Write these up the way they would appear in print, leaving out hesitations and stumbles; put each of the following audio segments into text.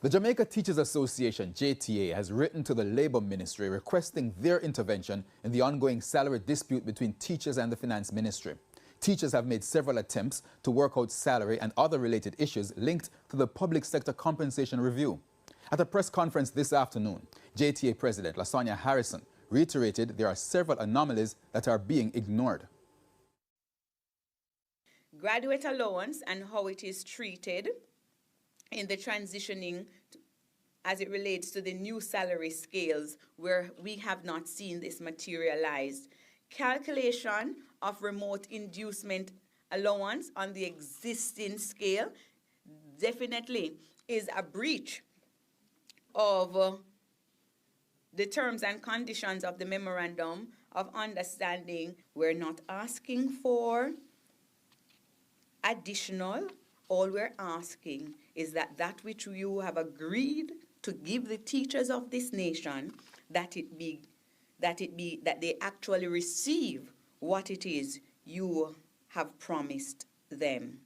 The Jamaica Teachers Association, JTA, has written to the Labour Ministry requesting their intervention in the ongoing salary dispute between teachers and the Finance Ministry. Teachers have made several attempts to work out salary and other related issues linked to the Public Sector Compensation Review. At a press conference this afternoon, JTA President Lasagna Harrison reiterated there are several anomalies that are being ignored. Graduate allowance and how it is treated in the transitioning as it relates to the new salary scales where we have not seen this materialized. Calculation of remote inducement allowance on the existing scale definitely is a breach of the terms and conditions of the Memorandum of Understanding. We're not asking for additional. All we're asking is that which you have agreed to give the teachers of this nation, that they actually receive what it is you have promised them.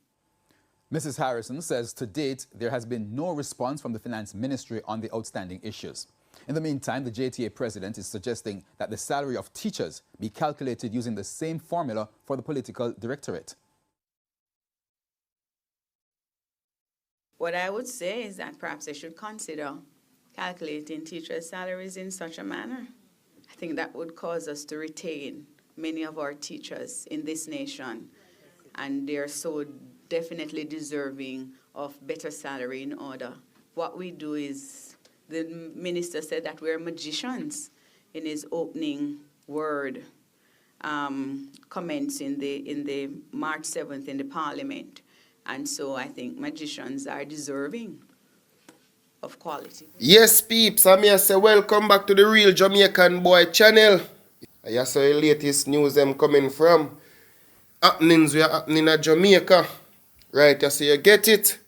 Mrs. Harrison says to date there has been no response from the Finance Ministry on the outstanding issues. In the meantime, the JTA president is suggesting that the salary of teachers be calculated using the same formula for the political directorate. What I would say is that perhaps they should consider calculating teachers' salaries in such a manner. I think that would cause us to retain many of our teachers in this nation, and they're so definitely deserving of better salary in order. What we do is, the minister said that we're magicians in his opening word comments in the March 7th in the Parliament. And so I think magicians are deserving of quality. Yes, peeps, I'm here say welcome back to the Real Jamaican Boy channel. I saw the latest news them coming from. Happenings we are happening at Jamaica. Right, so you get it.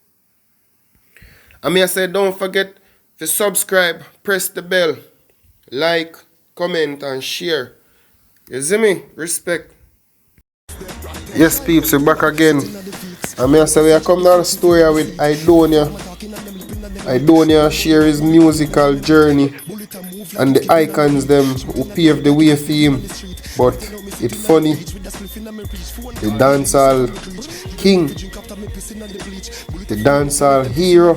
I'm here say don't forget to subscribe, press the bell, like, comment and share. You see me? Respect. Yes, peeps, we're back again. I'm here say we are coming on a story with Idonia. Idonia share his musical journey and the icons them who paved the way for him. But it's funny, the dancehall king, the dancehall hero,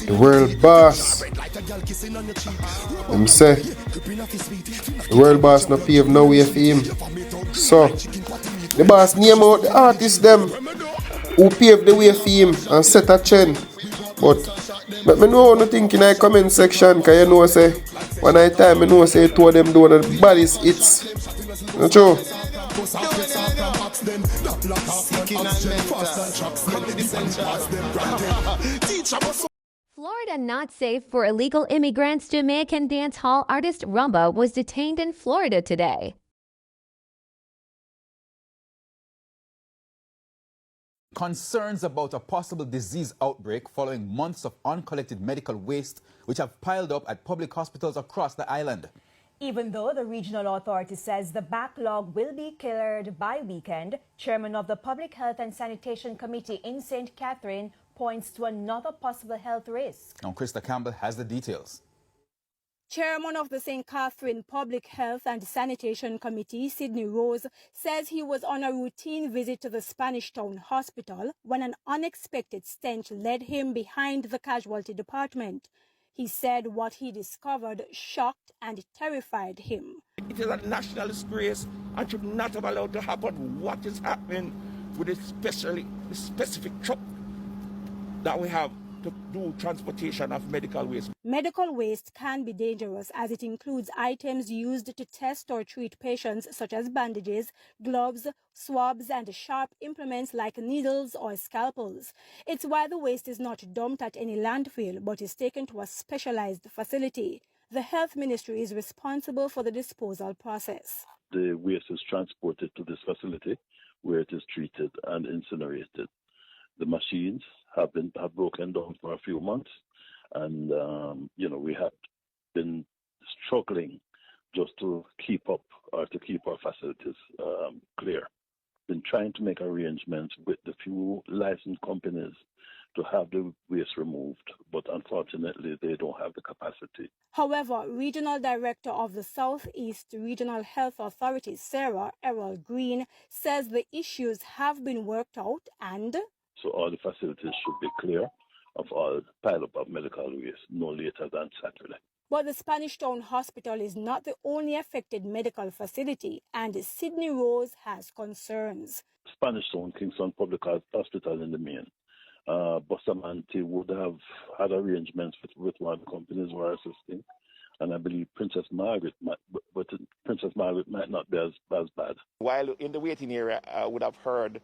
the world boss, them say the world boss not paved no way for him. So the boss name out the artists them who paved the way for him and set a trend. But let me know what you think in the comment section, because you know say one night time I know say two of them do one of the baddest hits. Not true? Florida not safe for illegal immigrants. Jamaican dance hall artist Rumba was detained in Florida today. Concerns about a possible disease outbreak following months of uncollected medical waste which have piled up at public hospitals across the island. Even though the regional authority says the backlog will be cleared by weekend, Chairman of the Public Health and Sanitation Committee in St. Catherine points to another possible health risk. Now, Krista Campbell has the details. Chairman of the St. Catherine Public Health and Sanitation Committee, Sidney Rose, says he was on a routine visit to the Spanish Town Hospital when an unexpected stench led him behind the casualty department. He said what he discovered shocked and terrified him. It is a national disgrace and should not have allowed to happen. What is happening with the specific truck that we have to do transportation of medical waste? Medical waste can be dangerous as it includes items used to test or treat patients such as bandages, gloves, swabs and sharp implements like needles or scalpels. It's why the waste is not dumped at any landfill but is taken to a specialized facility. The Health Ministry is responsible for the disposal process. The waste is transported to this facility where it is treated and incinerated. The machines have broken down for a few months, and we have been struggling just to keep up or to keep our facilities clear. Been trying to make arrangements with the few licensed companies to have the waste removed, but unfortunately they don't have the capacity. However, Regional Director of the Southeast Regional Health Authority, Sarah Errol Green, says the issues have been worked out and So all the facilities should be clear of all pileup of medical waste no later than Saturday. But the Spanish Town Hospital is not the only affected medical facility, and Sydney Rose has concerns. Spanish Town Kingston Public Hospital in the main. Bustamante would have had arrangements with one of the companies who are assisting, and I believe Princess Margaret might not be as bad. While in the waiting area, I would have heard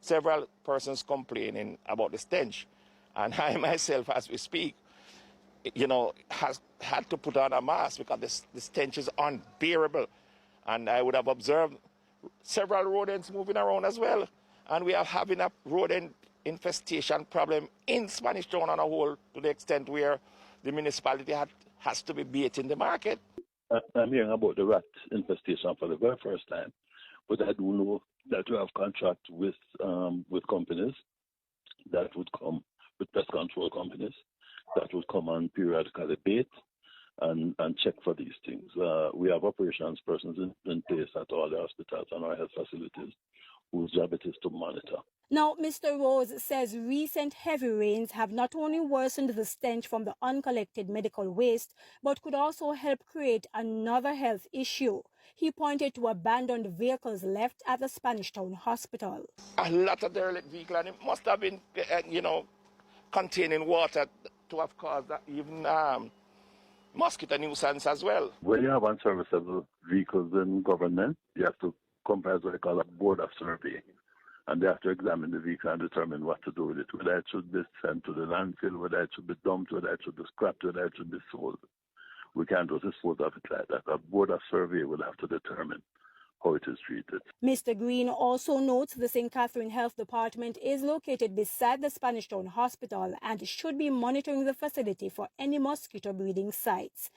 several persons complaining about the stench, and I myself, as we speak, has had to put on a mask because the stench is unbearable. And I would have observed several rodents moving around as well. And we are having a rodent infestation problem in Spanish Town on a whole, to the extent where the municipality has to be baiting the market. I'm hearing about the rat infestation for the very first time, but I do know that we have contract with companies that would come, with pest control companies, that would come and periodically bait and check for these things. We have operations persons in place at all the hospitals and our health facilities whose job it is to monitor. Now, Mr. Rose says recent heavy rains have not only worsened the stench from the uncollected medical waste, but could also help create another health issue. He pointed to abandoned vehicles left at the Spanish Town Hospital. A lot of derelict vehicles, and it must have been, containing water to have caused that even mosquito nuisance as well. When you have unserviceable vehicles in government, you have to compare what they call a board of survey. And they have to examine the vehicle and determine what to do with it, whether it should be sent to the landfill, whether it should be dumped, whether it should be scrapped, whether it should be sold. We can't just dispose of it like that. A board of survey will have to determine how it is treated. Mr. Green also notes the St. Catherine Health Department is located beside the Spanish Town Hospital and should be monitoring the facility for any mosquito breeding sites.